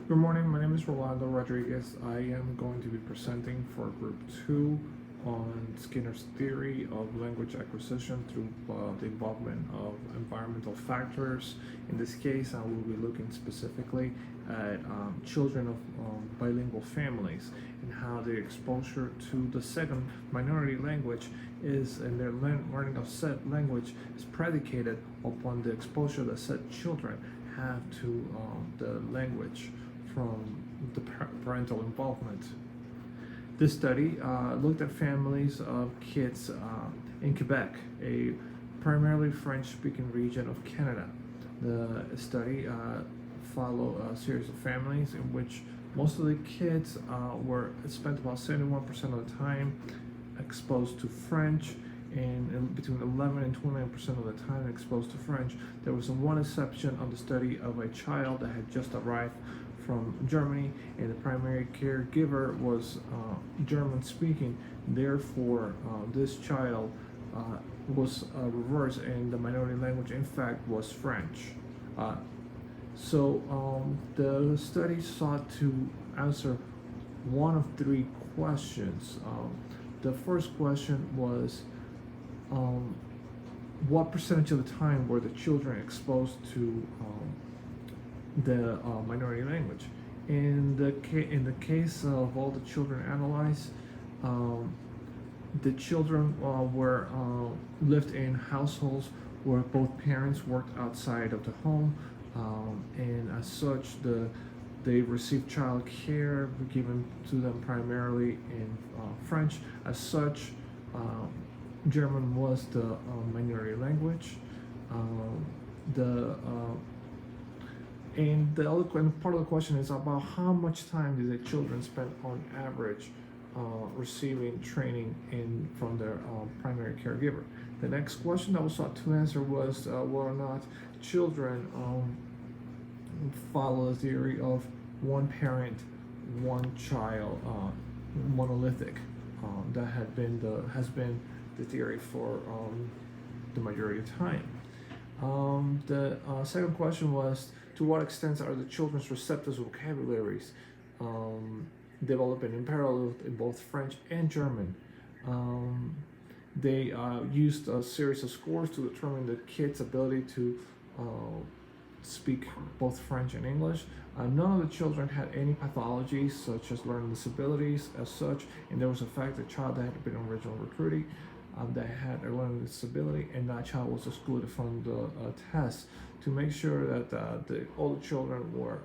Good morning, my name is Rolando Rodriguez. I am going to be presenting for Group 2 on Skinner's theory of language acquisition through the involvement of environmental factors. In this case, I will be looking specifically at children of bilingual families and how their exposure to the second minority language is, and their learning of said language is predicated upon the exposure that said children have to the language from the parental involvement. This study looked at families of kids in Quebec, a primarily French-speaking region of Canada. The study followed a series of families in which most of the kids were spent about 71% of the time exposed to French, and between 11 and 29% of the time exposed to French. There was one exception on the study of a child that had just arrived from Germany, and the primary caregiver was German speaking. Therefore, this child was reversed, and the minority language, in fact, was French. The study sought to answer one of three questions. The first question was what percentage of the time were the children exposed to the minority language? In the case of all the children analyzed, the children were lived in households where both parents worked outside of the home, and as such, they received child care given to them primarily in French. As such, German was the minority language. The And the other part of the question is about how much time did the children spend on average receiving training from their primary caregiver. The next question that was sought to answer was whether or not children follow the theory of one parent, one child, monolithic. That has been the theory for the majority of time. The second question was, to what extent are the children's receptive vocabularies developing in parallel in both French and German? They used a series of scores to determine the kids' ability to speak both French and English. None of the children had any pathologies such as learning disabilities as such, and there was a fact that child that had been original recruiting that had a learning disability, and that child was excluded from the test to make sure that all the children were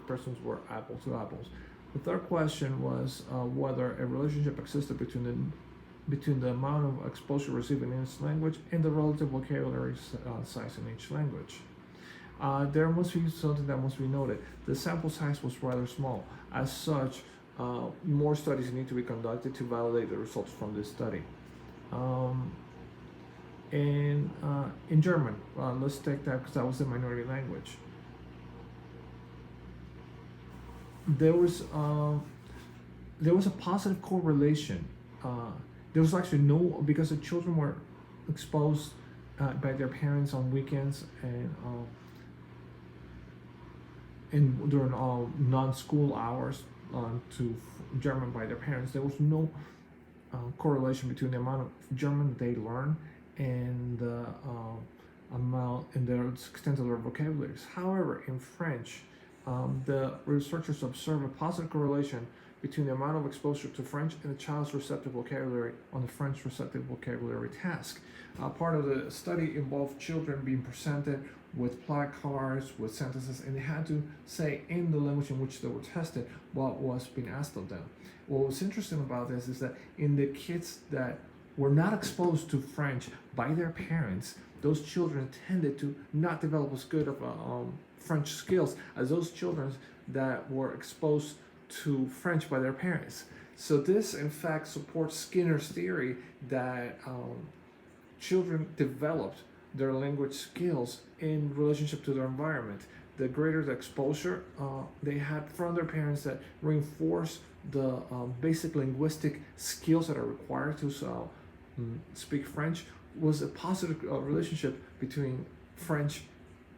persons were apples to apples. The third question was whether a relationship existed between the amount of exposure received in each language and the relative vocabulary size in each language. There must be something that must be noted. The sample size was rather small. As such, more studies need to be conducted to validate the results from this study. In German, let's take that because that was the minority language. There was a positive correlation. There was actually no, because the children were exposed by their parents on weekends and during non-school hours to German by their parents. There was no correlation between the amount of German they learn and the amount and the extent of their vocabularies. However, in French, the researchers observed a positive correlation between the amount of exposure to French and the child's receptive vocabulary on the French receptive vocabulary task. Part of the study involved children being presented with placards, with sentences, and they had to say in the language in which they were tested what was being asked of them. What was interesting about this is that in the kids that were not exposed to French by their parents, those children tended to not develop as good of French skills as those children that were exposed to French by their parents. So this, in fact, supports Skinner's theory that children developed their language skills in relationship to their environment. The greater the exposure they had from their parents that reinforce the basic linguistic skills that are required to speak French, was a positive relationship between French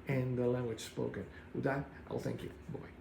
and the language spoken. With that, I'll thank you. Bye.